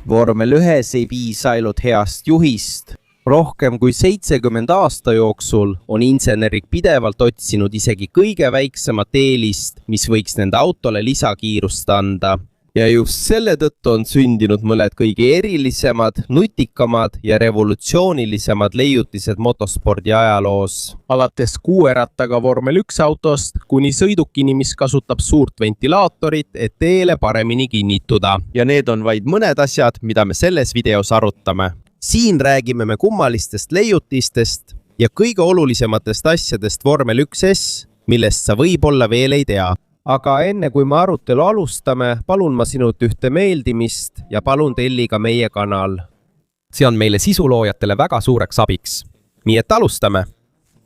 Vormel 1 ei piisa ainult heast juhist. Rohkem kui 70 aasta jooksul on insenerid pidevalt otsinud isegi kõige väiksemat eelist, mis võiks nende autole lisakiirust anda. Ja just selle tõttu on sündinud mõned kõige erilisemad, nutikamad ja revolutsioonilisemad leiutised motospordi ajaloos. Alates 6 rattaga Vormel 1 autost kuni sõidukini, mis kasutab suurt ventilaatorit, et teele paremini kinnituda. Ja need on vaid mõned asjad, mida me selles videos arutame. Siin räägime me kummalistest leiutistest ja kõige olulisematest asjadest Vormel 1S, millest sa võib-olla veel ei tea. Aga enne kui me arutelu alustame, palun ma sinult ühte meeldimist ja palun telli ka meie kanal. See on meile sisuloojatele väga suureks abiks. Nii et alustame.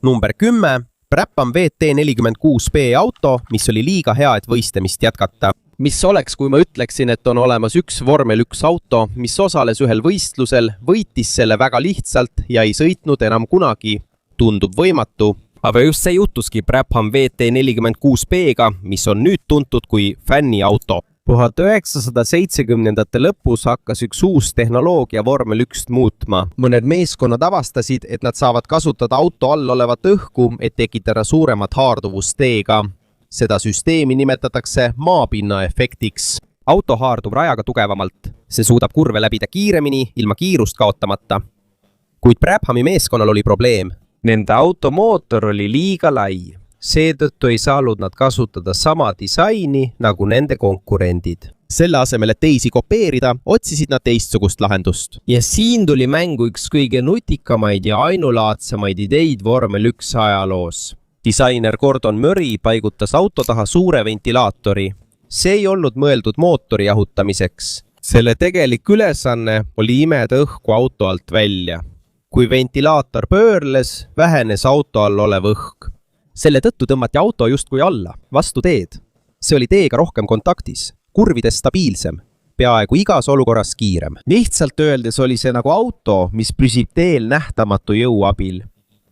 Number 10. Brabham VT46B auto, mis oli liiga hea, et võistlemist jätkata. Mis oleks, kui ma ütleksin, et on olemas üks Vormel 1 auto, mis osales ühel võistlusel, võitis selle väga lihtsalt ja ei sõitnud enam kunagi. Tundub võimatu. Aga just see jutuski Brabham VT46B-ga, mis on nüüd tuntud kui fänniauto. 1970-ndate lõpus hakkas üks uus tehnoloogia Vormel 1 muutma. Mõned meeskonnad avastasid, et nad saavad kasutada auto all olevat õhku, et tekitada suuremat haarduvust teega. Seda süsteemi nimetatakse maapinna efektiks. Auto haardub rajaga tugevamalt. See suudab kurve läbida kiiremini, ilma kiirust kaotamata. Kuid Brabhami meeskonnal oli probleem. Nende automootor oli liiga lai. Seetõttu ei saanud nad kasutada sama disaini nagu nende konkurendid. Selle asemel, et teisi kopeerida, otsisid nad teistsugust lahendust. Ja siin tuli mängu üks kõige nutikamaid ja ainulaadsemaid ideid Vormel 1 ajaloos. Disainer Gordon Murray paigutas auto taha suure ventilaatori. See ei olnud mõeldud mootori jahutamiseks. Selle tegelik ülesanne oli imeda õhku auto alt välja. Kui ventilaator pöörles, vähenes auto all olev õhk. Selle tõttu tõmmati auto justkui alla, vastu teed. See oli teega rohkem kontaktis, kurvides stabiilsem, peaaegu igas olukorras kiirem. Lihtsalt öeldes oli see nagu auto, mis püsib teel nähtamatu jõu abil.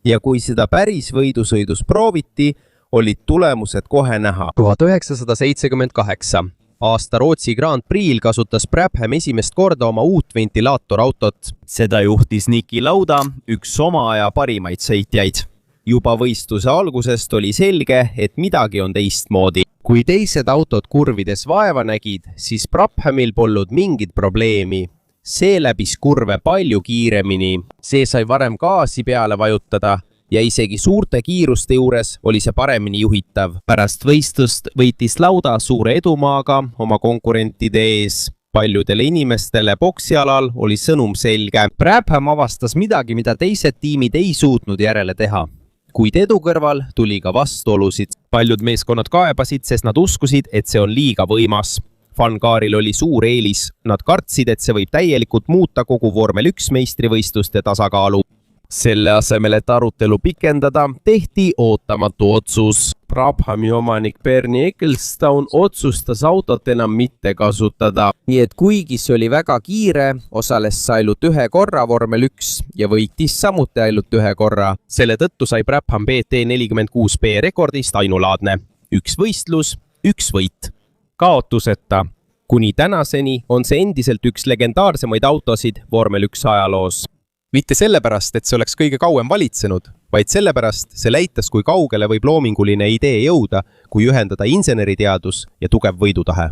Ja kui seda päris võidusõidus prooviti, olid tulemused kohe näha. 1978. Aasta Rootsi Grand Prix'l kasutas Brabham esimest korda oma uut ventilaatorautot. Seda juhtis Niki Lauda, üks oma aja parimaid sõitjaid. Juba võistluse algusest oli selge, et midagi on teistmoodi. Kui teised autod kurvides vaeva nägid, siis Brabhamil polnud mingit probleemi. See läbis kurve palju kiiremini. See sai varem gaasi peale vajutada ja isegi suurte kiiruste juures oli see paremini juhitav. Pärast võistlust võitis Lauda suure edumaaga oma konkurentide ees. Paljudele inimestele boksialal oli sõnum selge. Brabham avastas midagi, mida teised tiimid ei suutnud järele teha. Kuid edu kõrval tuli ka vastuolusid. Paljud meeskonnad kaebasid, sest nad uskusid, et see on liiga võimas. Fangaaril oli suur eelis. Nad kartsid, et see võib täielikult muuta kogu Vormel 1 meistrivõistluste tasakaalu. Selle asemel, et arutelu pikendada, tehti ootamatu otsus. Brabhami omanik Bernie Ecclestone otsustas autot enam mitte kasutada. Nii et kuigi see oli väga kiire, osales sa ainult ühe korra Vormel 1 ja võitis samuti ainult ühe korra. Selle tõttu sai Brabham VT46B rekordist ainulaadne. Üks võistlus, üks võit. Kaotuseta. Kuni tänaseni on see endiselt üks legendaarsemaid autosid Vormel 1 ajaloos. Mitte sellepärast, et see oleks kõige kauem valitsenud, vaid sellepärast see näitas, kui kaugele võib loominguline idee jõuda, kui ühendada inseneriteadus ja tugev võidutahe.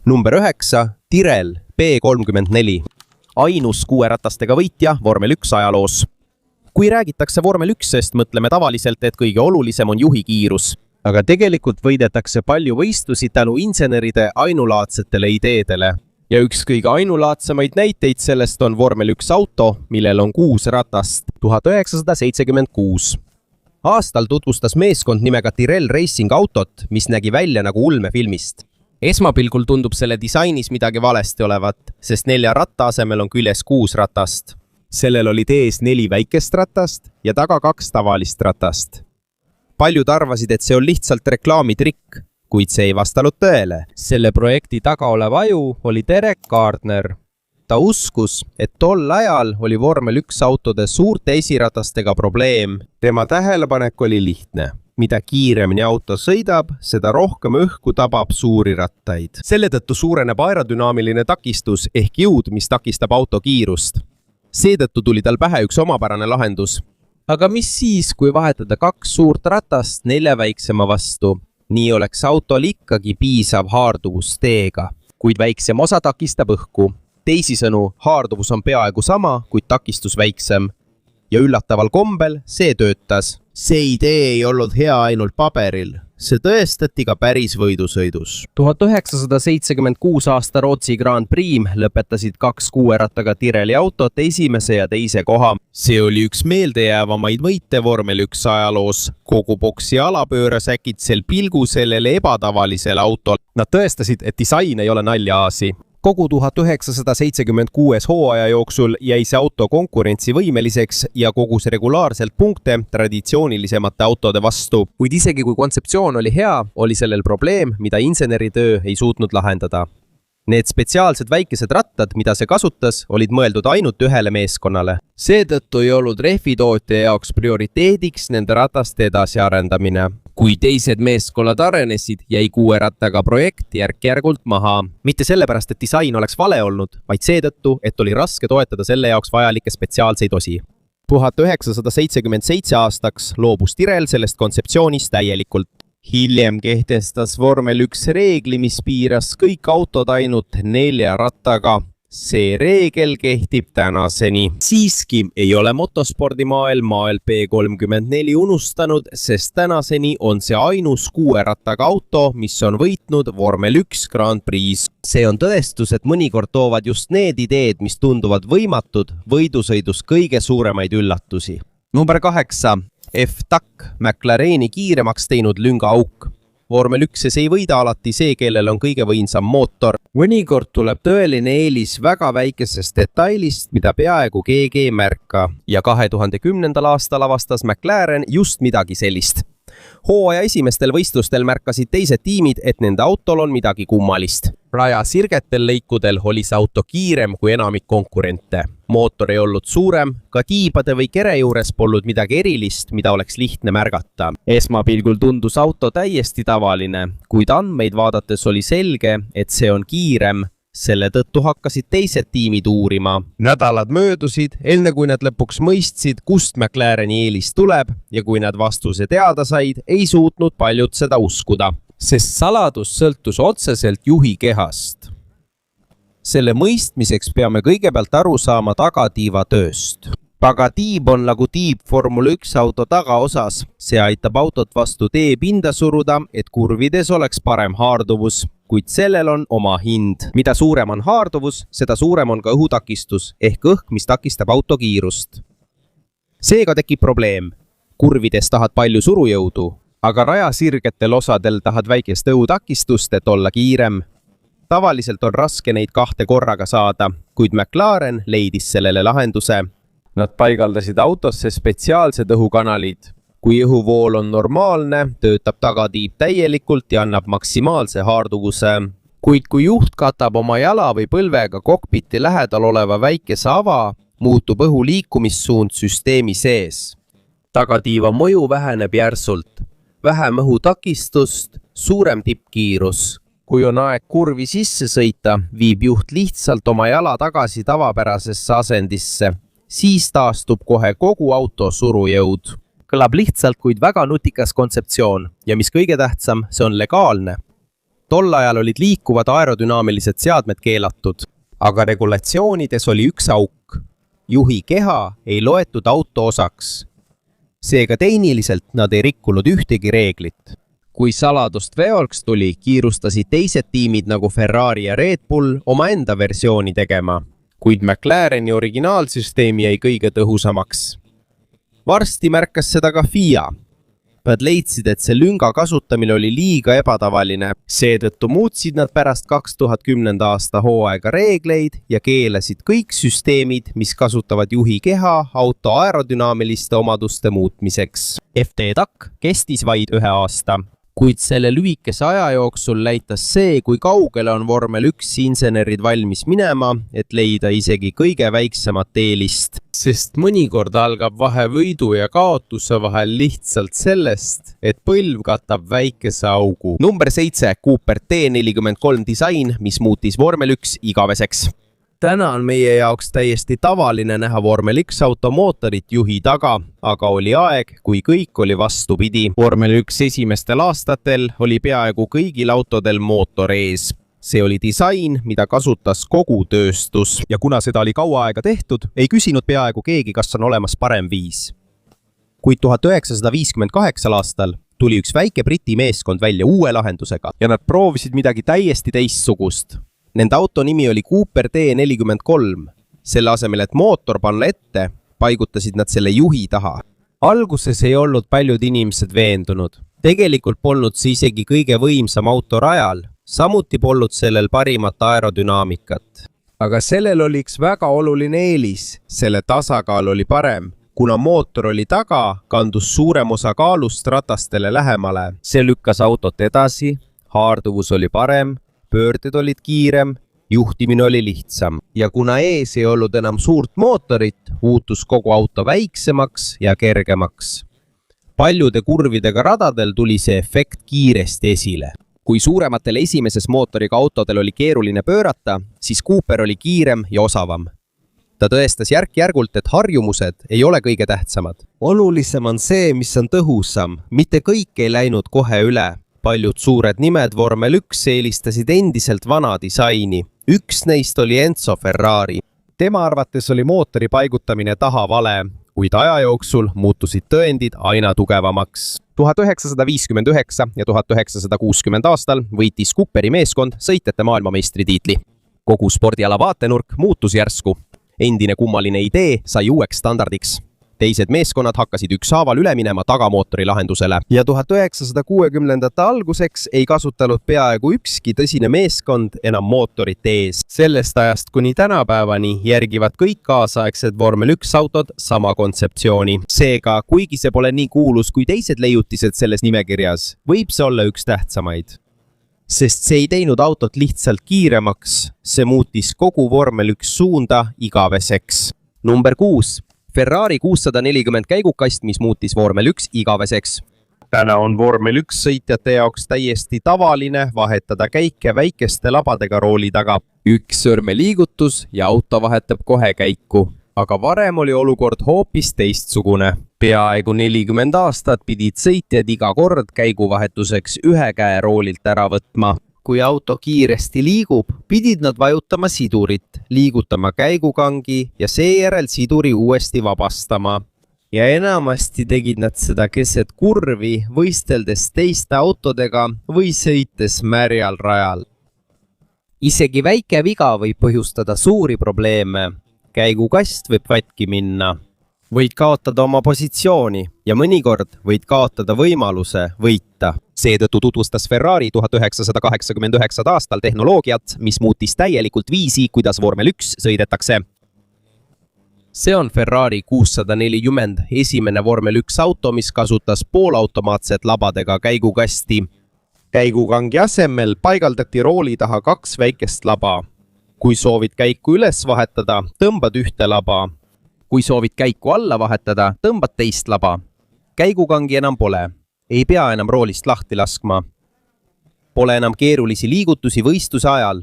Number 9. Tyrrell B34. Ainus 6 ratastega võitja Vormel 1 ajaloos. Kui räägitakse Vormel 1-st, mõtleme tavaliselt, et kõige olulisem on juhi kiirus. Aga tegelikult võidetakse palju võistlusi tänu inseneride ainulaadsetele ideedele. Ja üks kõige ainulaadsemaid näiteid sellest on Vormel 1 auto, millel on 6 ratast. 1976. Aastal tutvustas meeskond nimega Tyrrell Racing autot, mis nägi välja nagu ulmefilmist. Esmapilgul tundub selle disainis midagi valesti olevat, sest 4 ratta asemel on küljes 6 ratast. Sellel olid ees 4 väikest ratast ja taga 2 tavalist ratast. Paljud arvasid, et see on lihtsalt reklaamitrikk, kuid see ei vastanud tõele. Selle projekti taga olev aju oli Derek Gardner. Ta uskus, et tol ajal oli Vormel 1 autode suurte esiratastega probleem. Tema tähelepanek oli lihtne. mida kiiremini auto sõidab, seda rohkem õhku tabab suuri rattaid. Selle tõttu suureneb aerodünaamiline takistus ehk jõud, mis takistab auto kiirust. Seetõttu tuli tal pähe üks omapärane lahendus. Aga mis siis, kui vahetada 2 suurt ratast 4 väiksema vastu? Nii oleks autol ikkagi piisav haarduvus teega, kuid väiksem osa takistab õhku. Teisisõnu, haarduvus on peaaegu sama, kuid takistus väiksem. Ja üllataval kombel see töötas. See idee ei olnud hea ainult paberil. See tõestati ka päris võidusõidus. 1976 aasta Rootsi Grand Prix lõpetasid 2 6-rattaga Tireli autot esimese ja teise koha. See oli üks meeldejäävamaid võite vormel 1 ajaloos. Kogu boksi ala pööras äkitsel pilgu sellele ebatavalisele autol. Nad tõestasid, et disain ei ole naljaasi. Kogu 1976 hooaja jooksul jäi see auto konkurentsivõimeliseks ja kogus regulaarselt punkte traditsioonilisemate autode vastu. Kuid isegi kui kontseptsioon oli hea, oli sellel probleem, mida inseneritöö ei suutnud lahendada. Need spetsiaalsed väikesed rattad, mida see kasutas, olid mõeldud ainult ühele meeskonnale. Seetõttu ei olnud rehvitootja jaoks prioriteediks nende rataste edasiarendamine. Kui teised meeskonnad arenesid, jäi 6 rattaga projekt järk-järgult maha. Mitte sellepärast, et disain oleks vale olnud, vaid seetõttu, et oli raske toetada selle jaoks vajalikke spetsiaalseid osi. 1977 aastaks loobus Tirel sellest kontseptsioonist täielikult. Hiljem kehtestas vormel 1 reegli, mis piiras kõik autod ainult 4 rattaga. See reegel kehtib tänaseni. Siiski ei ole motospordimaailm P34 unustanud, sest tänaseni on see ainus 6 rattaga auto, mis on võitnud vormel 1 Grand Prix. See on tõestus, et mõnikord toovad just need ideed, mis tunduvad võimatud, võidusõidus kõige suuremaid üllatusi. Number 8. F-TAC, McLareni kiiremaks teinud lüngaauk. Vormel 1 ei võida alati see, kellel on kõige võimsam mootor. Mõnikord tuleb tõeline eelis väga väikesest detailist, mida peaaegu keegi ei märka. Ja 2010. aastal avastas McLaren just midagi sellist. Hooaja esimestel võistlustel märkasid teised tiimid, et nende autol on midagi kummalist. Raja sirgetel lõikudel oli see auto kiirem kui enamik konkurente. Mootor ei olnud suurem, ka tiibade või kere juures polnud midagi erilist, mida oleks lihtne märgata. Esmapilgul tundus auto täiesti tavaline, kuid andmeid vaadates oli selge, et see on kiirem. Selle tõttu hakkasid teised tiimid uurima. Nädalad möödusid, enne kui nad lõpuks mõistsid, kust McLareni eelis tuleb ja kui nad vastuse teada said, ei suutnud paljud seda uskuda. Sest saladus sõltus otseselt juhi kehast. Selle mõistmiseks peame kõigepealt aru saama tagatiiva tööst. Tagatiib on nagu tiib Formula 1 auto tagaosas. See aitab autot vastu teepinda suruda, et kurvides oleks parem haarduvus, kuid sellel on oma hind. Mida suurem on haarduvus, seda suurem on ka õhutakistus ehk õhk, mis takistab auto kiirust. Seega tekib probleem. Kurvides tahad palju surujõudu, aga rajasirgetel osadel tahad väikest õhutakistust, et olla kiirem. Tavaliselt on raske neid 2 korraga saada, kuid McLaren leidis sellele lahenduse. Nad paigaldasid autosse spetsiaalsed õhukanalid. Kui õhuvool on normaalne, töötab tagatiib täielikult ja annab maksimaalse haarduvuse. Kuid kui juht katab oma jala või põlvega kokpiti lähedal oleva väikese ava, muutub õhu liikumissuund süsteemi sees. Tagatiiva mõju väheneb järsult. Vähem õhutakistust, suurem tippkiirus. Kui on aeg kurvi sisse sõita, viib juht lihtsalt oma jala tagasi tavapärasesse asendisse. Siis taastub kohe kogu auto surujõud. Kõlab lihtsalt, kuid väga nutikas kontseptsioon ja mis kõige tähtsam, see on legaalne. Tol ajal olid liikuvad aerodünaamilised seadmed keelatud, aga regulatsioonides oli üks auk. Juhi keha ei loetud auto osaks. Seega tehniliselt nad ei rikkunud ühtegi reeglit. Kui saladust veolks tuli, kiirustasid teised tiimid nagu Ferrari ja Red Bull omaenda versiooni tegema. Kuid McLareni originaalsüsteemi jäi kõige tõhusamaks. Varsti märkas seda ka FIA. Nad leidsid, et see lünga kasutamine oli liiga ebatavaline. Seetõttu muutsid nad pärast 2010. aasta hooaega reegleid ja keelasid kõik süsteemid, mis kasutavad juhi keha auto aerodünaamiliste omaduste muutmiseks. FT-TAC kestis vaid 1 aasta. Kuid selle lühikese aja jooksul näitas see, kui kaugele on vormel 1 insenerid valmis minema, et leida isegi kõige väiksemat eelist. Sest mõnikord algab vahe võidu ja kaotuse vahel lihtsalt sellest, et põlv katab väikese augu. Number 7, Cooper T43 disain, mis muutis vormel 1 igaveseks. Täna on meie jaoks täiesti tavaline näha vormel 1 automootorit juhi taga, aga oli aeg, kui kõik oli vastupidi. Vormel 1 esimestel aastatel oli peaaegu kõigil autodel mootor ees. See oli disain, mida kasutas kogu tööstus. Ja kuna seda oli kaua aega tehtud, ei küsinud peaaegu keegi, kas on olemas parem viis. Kuid 1958 aastal tuli üks väike Briti meeskond välja uue lahendusega ja nad proovisid midagi täiesti teistsugust. Nende auto nimi oli Cooper T43. Selle asemel, et mootor panna ette, paigutasid nad selle juhi taha. Alguses ei olnud paljud inimesed veendunud. Tegelikult polnud see isegi kõige võimsam auto rajal. Samuti polnud sellel parimat aerodünaamikat. Aga sellel oli üks väga oluline eelis. Selle tasakaal oli parem. Kuna mootor oli taga, kandus suurem osa kaalust ratastele lähemale. See lükkas autot edasi, haarduvus oli parem, pöörded olid kiirem, juhtimine oli lihtsam. Ja kuna ees ei olnud enam suurt mootorit, muutus kogu auto väiksemaks ja kergemaks. Paljude kurvidega radadel tuli see efekt kiiresti esile. Kui suurematel esimeses mootoriga autodel oli keeruline pöörata, siis Cooper oli kiirem ja osavam. Ta tõestas järk-järgult, et harjumused ei ole kõige tähtsamad. Olulisem on see, mis on tõhusam. Mitte kõik ei läinud kohe üle. Paljud suured nimed vormel 1 eelistasid endiselt vana disaini. Üks neist oli Enzo Ferrari. Tema arvates oli mootori paigutamine taha vale, kuid aja jooksul muutusid tõendid aina tugevamaks. 1959 ja 1960 aastal võitis Cooperi meeskond sõitjate maailmameistritiitli. Kogu spordiala vaatenurk muutus järsku. Endine kummaline idee sai uueks standardiks. Teised meeskonnad hakkasid ükshaaval üle minema tagamootori lahendusele. Ja 1960ndate alguseks ei kasutanud peaaegu ükski tõsine meeskond enam mootorit ees. Sellest ajast kuni tänapäevani järgivad kõik kaasaegsed vormel 1 autod sama kontseptsiooni. Seega, kuigi see pole nii kuulus kui teised leiutised selles nimekirjas, võib see olla üks tähtsamaid. Sest see ei teinud autot lihtsalt kiiremaks, see muutis kogu vormel 1 suunda igaveseks. Number 6. Ferrari 640 käigukast, mis muutis vormel 1 igaveseks. Täna on vormel 1 sõitjate jaoks täiesti tavaline vahetada käike väikeste labadega rooli taga. Üks sõrmeliigutus ja auto vahetab kohe käiku. Aga varem oli olukord hoopis teistsugune. Peaaegu 40 aastat pidid sõitjad iga kord käiguvahetuseks ühe käe roolilt ära võtma. Kui auto kiiresti liigub, pidid nad vajutama sidurit, liigutama käigukangi ja seejärel siduri uuesti vabastama. Ja enamasti tegid nad seda keset kurvi, võisteldes teiste autodega või sõites märjal rajal. Isegi väike viga võib põhjustada suuri probleeme. Käigukast võib katki minna. Võid kaotada oma positsiooni ja mõnikord võid kaotada võimaluse võita. Seetõttu tutvustas Ferrari 1989 aastal tehnoloogiat, mis muutis täielikult viisi, kuidas vormel 1 sõidetakse. See on Ferrari 640, esimene vormel 1 auto, mis kasutas poolautomaatset labadega käigukasti. Käigukangi asemel paigaldati rooli taha 2 väikest laba. Kui soovid käiku üles vahetada, tõmbad ühte laba. Kui soovid käiku alla vahetada, tõmbad teist laba. Käigukangi enam pole. Ei pea enam roolist lahti laskma. Pole enam keerulisi liigutusi võistluse ajal.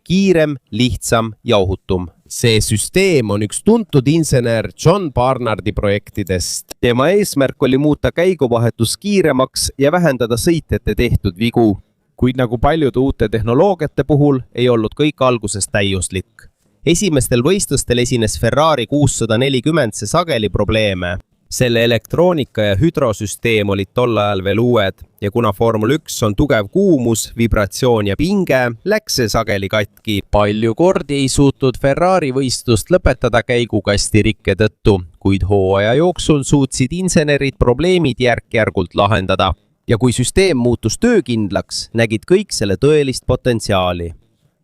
Kiirem, lihtsam ja ohutum. See süsteem on üks tuntud insener John Barnardi projektidest. Tema eesmärk oli muuta käiguvahetus kiiremaks ja vähendada sõitjate tehtud vigu. Kuid nagu paljude uute tehnoloogiate puhul ei olnud kõik alguses täiuslik. Esimestel võistlustel esines Ferrari 640 sageli probleeme. Selle elektroonika ja hüdrosüsteem olid tol ajal veel uued ja kuna Formel 1 on tugev kuumus, vibratsioon ja pinge, läks see sageli katki. Palju kordi ei suutnud Ferrari võistlust lõpetada käigukasti rikke tõttu, kuid hooaja jooksul suutsid insenerid probleemid järk-järgult lahendada. Ja kui süsteem muutus töökindlaks, nägid kõik selle tõelist potentsiaali.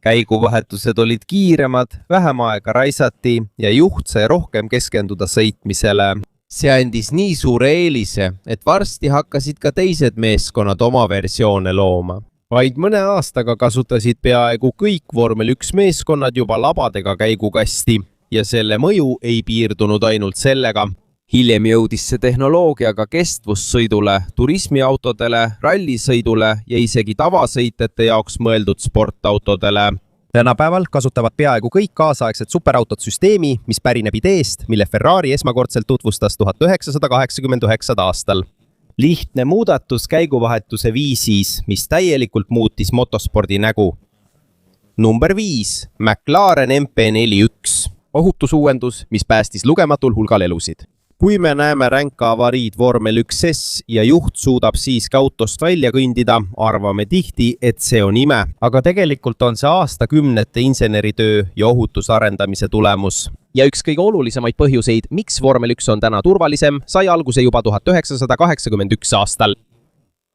Käiguvahetused olid kiiremad, vähem aega raisati ja juht sai rohkem keskenduda sõitmisele. see andis nii suure eelise, et varsti hakkasid ka teised meeskonnad oma versioone looma. Vaid mõne aastaga kasutasid peaaegu kõik vormel 1 meeskonnad juba labadega käigukasti ja selle mõju ei piirdunud ainult sellega. Hiljem jõudis see tehnoloogiaga kestvussõidule, turismiautodele, rallisõidule ja isegi tavasõitjate jaoks mõeldud sportautodele. Tänapäeval kasutavad peaaegu kõik kaasaegsed superautod süsteemi, mis pärineb ideest, mille Ferrari esmakordselt tutvustas 1989. aastal. Lihtne muudatus käiguvahetuse viisis, mis täielikult muutis motospordi nägu. Number 5. McLaren MP41. Ohutusuuendus, mis päästis lugematul hulgal elusid. Kui me näeme ränka avariid vormel 1S ja juht suudab siiski autost välja kõndida, arvame tihti, et see on ime. Aga tegelikult on see aastakümnete inseneritöö ja ohutuse arendamise tulemus. Ja üks kõige olulisemaid põhjuseid, miks vormel 1 on täna turvalisem, sai alguse juba 1981 aastal.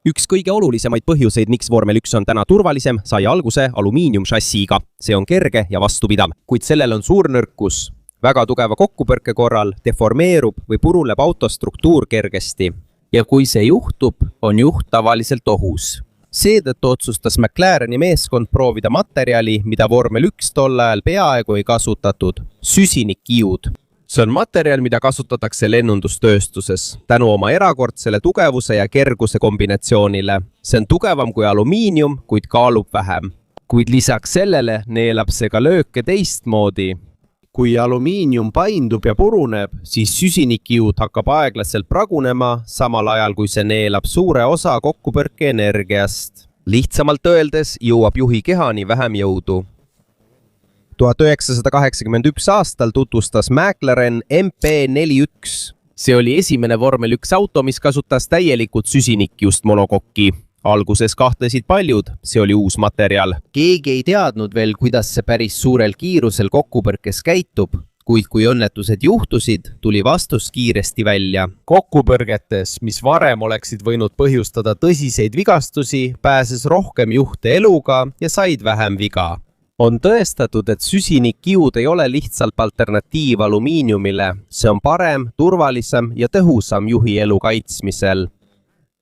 Üks kõige olulisemaid põhjuseid, miks vormel 1 on täna turvalisem, sai alguse alumiiniumšassiiga. See on kerge ja vastupidav, kuid sellel on suur nõrkus. Väga tugeva kokkupõrke korral deformeerub või puruneb auto struktuur kergesti. Ja kui see juhtub, on juht tavaliselt ohus. Seetõttu otsustas McLareni meeskond proovida materjali, mida vormel 1 tol ajal peaaegu ei kasutatud. Süsinikkiud. See on materjal, mida kasutatakse lennundustööstuses. Tänu oma erakordsele tugevuse ja kerguse kombinatsioonile. See on tugevam kui alumiinium, kuid kaalub vähem. Kuid lisaks sellele neelab see ka lööke teistmoodi. Kui alumiinium paindub ja puruneb, siis süsinikkiud hakkab aeglaselt pragunema, samal ajal kui see neelab suure osa kokkupõrke energiast. Lihtsamalt öeldes jõuab juhi kehani vähem jõudu. 1981 aastal tutvustas McLaren MP41. See oli esimene vormel 1 auto, mis kasutas täielikult süsinikkiust monokokki. Alguses kahtlesid paljud, see oli uus materjal. Keegi ei teadnud veel, kuidas see päris suurel kiirusel kokkupõrkes käitub, kuid kui õnnetused juhtusid, tuli vastus kiiresti välja. Kokkupõrgetes, mis varem oleksid võinud põhjustada tõsiseid vigastusi, pääses rohkem juhte eluga ja said vähem viga. On tõestatud, et süsinikkiud ei ole lihtsalt alternatiiv alumiiniumile. See on parem, turvalisem ja tõhusam juhi elu kaitsmisel.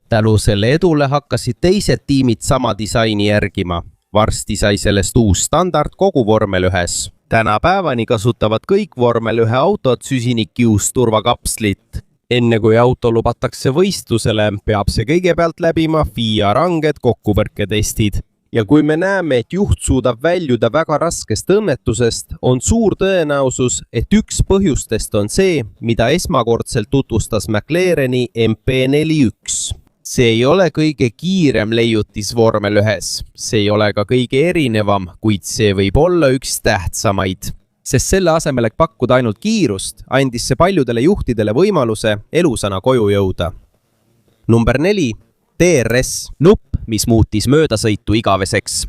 Tänu selle edule hakkasid teised tiimid sama disaini järgima. Varsti sai sellest uus standard kogu vormel 1. Tänapäevani kasutavad kõik vormel 1 autod süsinikkiust turvakapslit. Enne kui auto lubatakse võistlusele, peab see kõigepealt läbima FIA ranged kokkupõrketestid. Ja kui me näeme, et juht suudab väljuda väga raskest õnnetusest, on suur tõenäosus, et üks põhjustest on see, mida esmakordselt tutvustas McLareni MP41. See ei ole kõige kiirem leiutis vormel 1. See ei ole ka kõige erinevam, kuid see võib olla üks tähtsamaid. Sest selle asemel, et pakkuda ainult kiirust, andis see paljudele juhtidele võimaluse elusana koju jõuda. Number 4. DRS. Nupp, mis muutis möödasõitu igaveseks.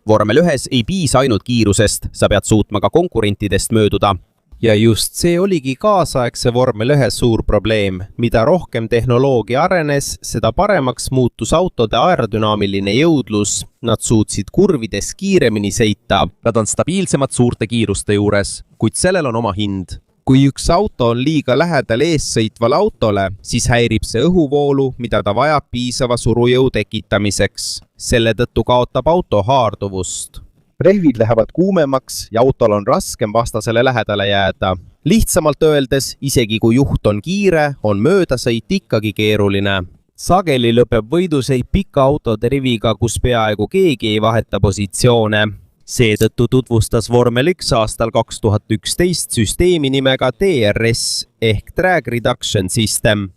Vormel 1 ei piisa ainult kiirusest, sa pead suutma ka konkurentidest mööduda. Ja just see oligi kaasaegse vormel 1 suur probleem. Mida rohkem tehnoloogia arenes, seda paremaks muutus autode aerodünaamiline jõudlus. Nad suutsid kurvides kiiremini sõita. Nad on stabiilsemad suurte kiiruste juures, kuid sellel on oma hind. Kui üks auto on liiga lähedal eessõitvale autole, siis häirib see õhuvoolu, mida ta vajab piisava surujõu tekitamiseks. Selle tõttu kaotab auto haarduvust. Rehvid lähevad kuumemaks ja autol on raskem vastasele lähedale jääda. Lihtsamalt öeldes, isegi kui juht on kiire, on möödasõit ikkagi keeruline. Sageli lõpeb võidusõit pika autode riviga, kus peaaegu keegi ei vaheta positsioone. Seetõttu tutvustas vormel 1 aastal 2011 süsteemi nimega DRS ehk Drag Reduction System.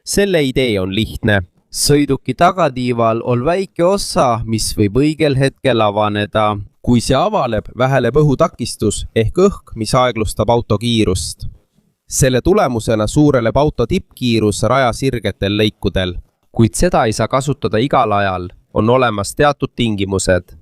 Selle idee on lihtne. Sõiduki tagatiival on väike osa, mis võib õigel hetkel avaneda. Kui see avaleb, väheneb õhutakistus ehk õhk, mis aeglustab auto kiirust. Selle tulemusena suureleb auto tippkiirus rajasirgetel lõikudel. Kuid seda ei saa kasutada igal ajal. On olemas teatud tingimused.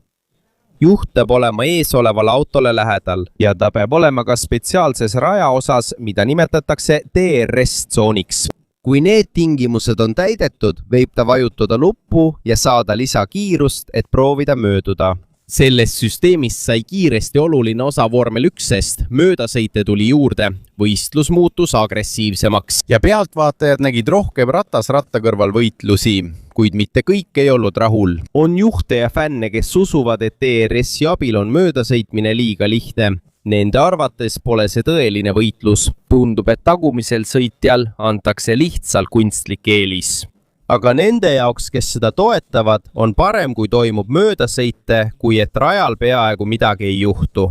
Juht peab olema eesolevale autole lähedal ja ta peab olema ka spetsiaalses rajaosas, mida nimetatakse DRS-tsooniks. Kui need tingimused on täidetud, võib ta vajutada nuppu ja saada lisakiirust, et proovida mööduda. Sellest süsteemist sai kiiresti oluline osa vormel 1-st, möödasõite tuli juurde, võistlus muutus agressiivsemaks ja pealtvaatajad nägid rohkem ratas ratta kõrval võitlusi, kuid mitte kõik ei olnud rahul. On juhte ja fänne, kes usuvad, et ERS-i abil on möödasõitmine liiga lihtne. Nende arvates pole see tõeline võitlus. Tundub, et tagumisel sõitjal antakse lihtsalt kunstlik eelis. Aga nende jaoks, kes seda toetavad, on parem, kui toimub möödasõite, kui et rajal peaaegu midagi ei juhtu.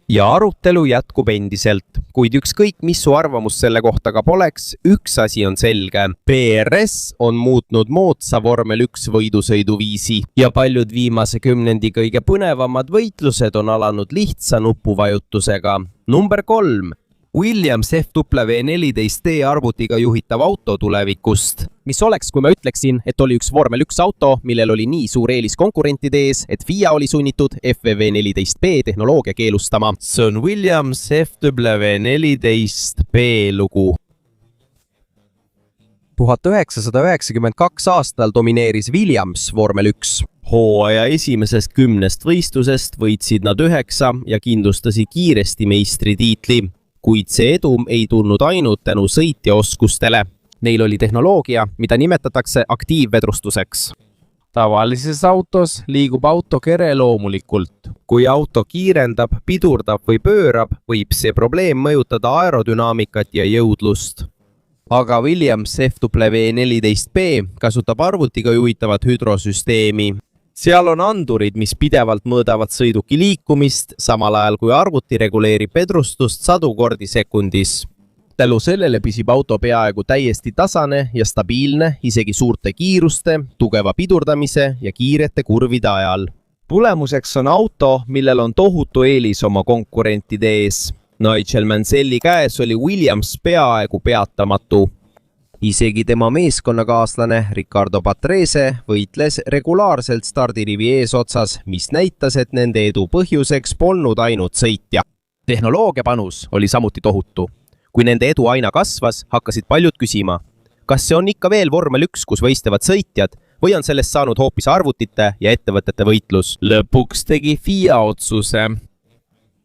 Ja arutelu jätkub endiselt, kuid ükskõik mis su arvamus selle kohta ka poleks, üks asi on selge. PRS on muutnud moodsa vormel 1 võidusõiduviisi ja paljud viimase 10 kõige põnevamad võitlused on alanud lihtsa nupuvajutusega. Number 3. Williams FW14D arvutiga juhitav auto tulevikust. Mis oleks, kui ma ütleksin, et oli üks vormel 1 auto, millel oli nii suur eelis konkurentide ees, et FIA oli sunnitud FW14B tehnoloogia keelustama. See on Williams FW14B lugu. 1992 aastal domineeris Williams vormel 1. Hooaja esimesest 10 võistlusest võitsid nad 9 ja kindlustasid kiiresti meistritiitli. Kuid see edu ei tulnud ainult tänu sõitja oskustele. Neil oli tehnoloogia, mida nimetatakse aktiivvedrustuseks. Tavalises autos liigub auto kere loomulikult. Kui auto kiirendab, pidurdab või pöörab, võib see probleem mõjutada aerodünaamikat ja jõudlust. Aga Williams FW14B kasutab arvutiga juhitavat hüdrosüsteemi. Seal on andurid, mis pidevalt mõõdavad sõiduki liikumist, samal ajal kui arvuti reguleerib vedrustust 100 kordi sekundis. Tänu sellele püsib auto peaaegu täiesti tasane ja stabiilne isegi suurte kiiruste, tugeva pidurdamise ja kiirete kurvide ajal. Tulemuseks on auto, millel on tohutu eelis oma konkurentide ees. Nigel Manselli käes oli Williams peaaegu peatamatu. Isegi tema meeskonnakaaslane Ricardo Patrese võitles regulaarselt stardirivi eesotsas, mis näitas, et nende edu põhjuseks polnud ainult sõitja. Tehnoloogia panus oli samuti tohutu. Kui nende edu aina kasvas, hakkasid paljud küsima, kas see on ikka veel vormel 1, kus võistlevad sõitjad, või on sellest saanud hoopis arvutite ja ettevõtete võitlus. Lõpuks tegi FIA otsuse.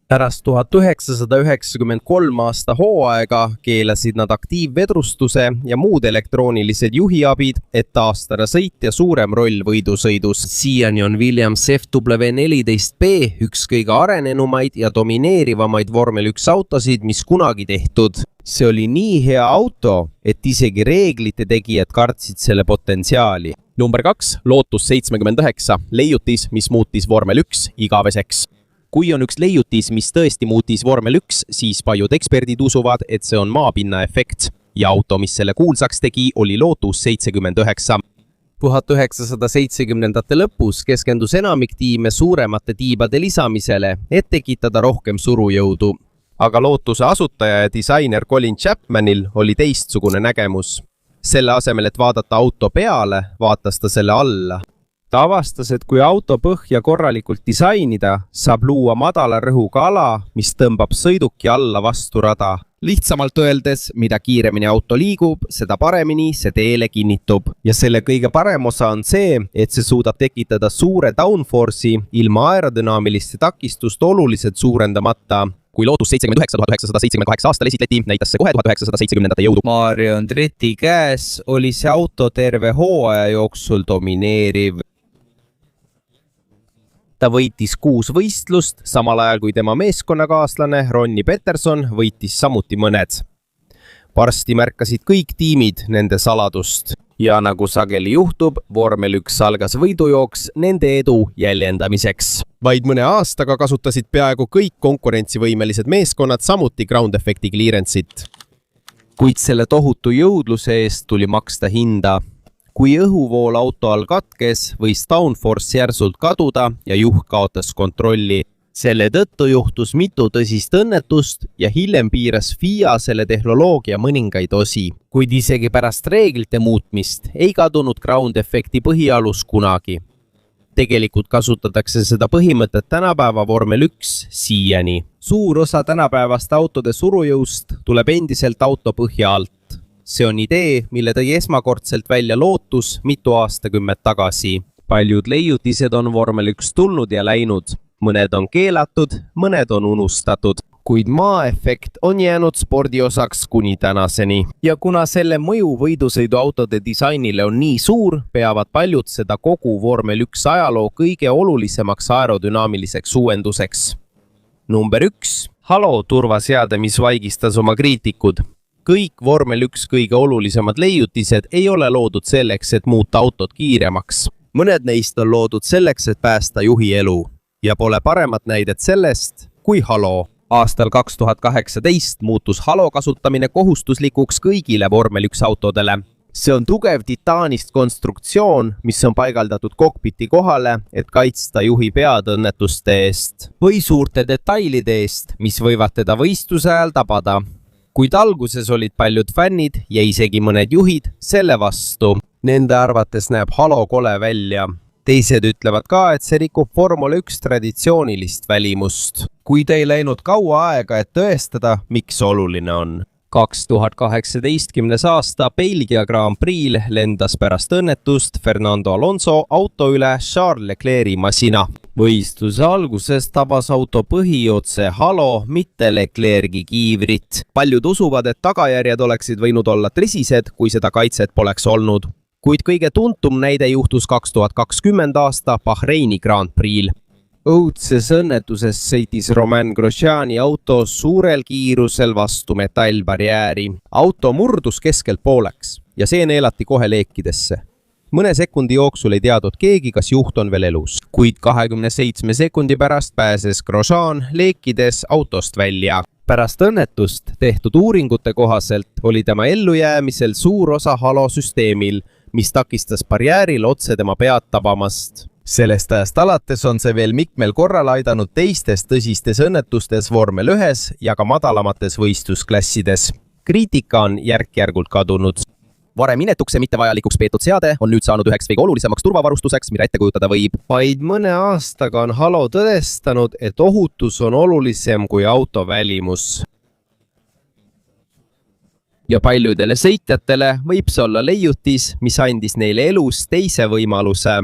Pärast 1993 aasta hooaega keelasid nad aktiivvedrustuse ja muud elektroonilised juhiabid, et taastada sõitja suurem roll võidusõidus. Siiani on Williams FW14B üks kõige arenenumaid ja domineerivamaid vormel 1 autosid, mis kunagi tehtud. See oli nii hea auto, et isegi reeglite tegijad kartsid selle potentsiaali. Number 2, Lotus 79, leiutis, mis muutis vormel 1 igaveseks. Kui on üks leiutis, mis tõesti muutis vormel 1, siis paljud eksperdid usuvad, et see on maapinna efekt. Ja auto, mis selle kuulsaks tegi, oli Lotus 79. 1970-ndate lõpus keskendus enamik tiime suuremate tiibade lisamisele, et tekitada rohkem surujõudu. Aga Lotuse asutaja ja disainer Colin Chapmanil oli teistsugune nägemus. Selle asemel, et vaadata auto peale, vaatas ta selle alla. Ta avastas, et kui auto põhja korralikult disainida, saab luua madala rõhuga ala, mis tõmbab sõiduki alla vastu rada. Lihtsamalt öeldes, mida kiiremini auto liigub, seda paremini see teele kinnitub. Ja selle kõige parem osa on see, et see suudab tekitada suure downforce'i ilma aerodünaamiliste takistust oluliselt suurendamata. Kui Lotus 79-1978 aastal esitleti, näitas see kohe 1970-ndate jõudu. Mario Andretti käes oli see auto terve hooaja jooksul domineeriv. Ta võitis 6 võistlust, samal ajal kui tema meeskonnakaaslane Ronnie Peterson võitis samuti mõned. Varsti märkasid kõik tiimid nende saladust. Ja nagu sageli juhtub, vormel 1 algas võidujooks nende edu jäljendamiseks. Vaid mõne aastaga kasutasid peaaegu kõik konkurentsivõimelised meeskonnad samuti ground effect'i clearance'it. Kuid selle tohutu jõudluse eest tuli maksta hinda. Kui õhuvool auto all katkes, võis downforce järsult kaduda ja juht kaotas kontrolli. Selle tõttu juhtus mitu tõsist õnnetust ja hiljem piiras FIA selle tehnoloogia mõningaid osi. Kuid isegi pärast reeglite muutmist ei kadunud ground effect'i põhialus kunagi. Tegelikult kasutatakse seda põhimõtet tänapäeva vormel 1 siiani. Suur osa tänapäevast autode surujõust tuleb endiselt auto põhja alt. See on idee, mille tõi esmakordselt välja Lotus mitu aastakümmet tagasi. paljud leiutised on vormel 1 tulnud ja läinud. Mõned on keelatud, mõned on unustatud. Kuid maaefekt on jäänud spordiosaks kuni tänaseni. Ja kuna selle mõju võidusõiduautode disainile on nii suur, peavad paljud seda kogu vormel 1 ajaloo kõige olulisemaks aerodünaamiliseks uuenduseks. Number 1. Halo turvaseade, mis vaigistas oma kriitikud. Kõik vormel 1 kõige olulisemad leiutised ei ole loodud selleks, et muuta autot kiiremaks. Mõned neist on loodud selleks, et päästa juhi elu. Ja pole paremat näidet sellest kui Halo. Aastal 2018 muutus Halo kasutamine kohustuslikuks kõigile vormel 1 autodele. See on tugev titaanist konstruktsioon, mis on paigaldatud kokpiti kohale, et kaitsta juhi pead õnnetuste eest või suurte detailide eest, mis võivad teda võistluse ajal tabada. Kuid alguses olid paljud fännid ja isegi mõned juhid selle vastu. Nende arvates näeb Halo kole välja. Teised ütlevad ka, et see rikub Formula 1 traditsioonilist välimust. Kuid ei läinud kaua aega, et tõestada, miks oluline on. 2018. aasta Belgia Grand Prix'l lendas pärast õnnetust Fernando Alonso auto üle Charles Leclerc'i masina. Võistluse alguses tabas auto põhiotse Halo, mitte Leclerc'i kiivrit. Paljud usuvad, et tagajärjed oleksid võinud olla tõsised, kui seda kaitset poleks olnud. Kuid kõige tuntum näide juhtus 2020. aasta Bahreini Grand Prix'l. Õudses õnnetuses sõitis Romain Grosjeani auto suurel kiirusel vastu metallbarjääri. Auto murdus keskelt pooleks ja see neelati kohe leekidesse. Mõne sekundi jooksul ei teadnud keegi, kas juht on veel elus. Kuid 27 sekundi pärast pääses Grosjean leekides autost välja. Pärast õnnetust tehtud uuringute kohaselt oli tema ellujäämisel suur osa Halo süsteemil, mis takistas barjääril otse tema pead tabamast. Sellest ajast alates on see veel mitmel korral aidanud teistes tõsistes õnnetustes vormel 1 ja ka madalamates võistlusklassides. Kriitika on järk-järgult kadunud. Varem inetuks ja mittevajalikus peetud seade on nüüd saanud üheks kõige olulisemaks turvavarustuseks, mida ette kujutada võib. Vaid mõne aastaga on Halo tõestanud, et ohutus on olulisem kui auto välimus. Ja paljudele sõitjatele võib see olla leiutis, mis andis neile elus teise võimaluse.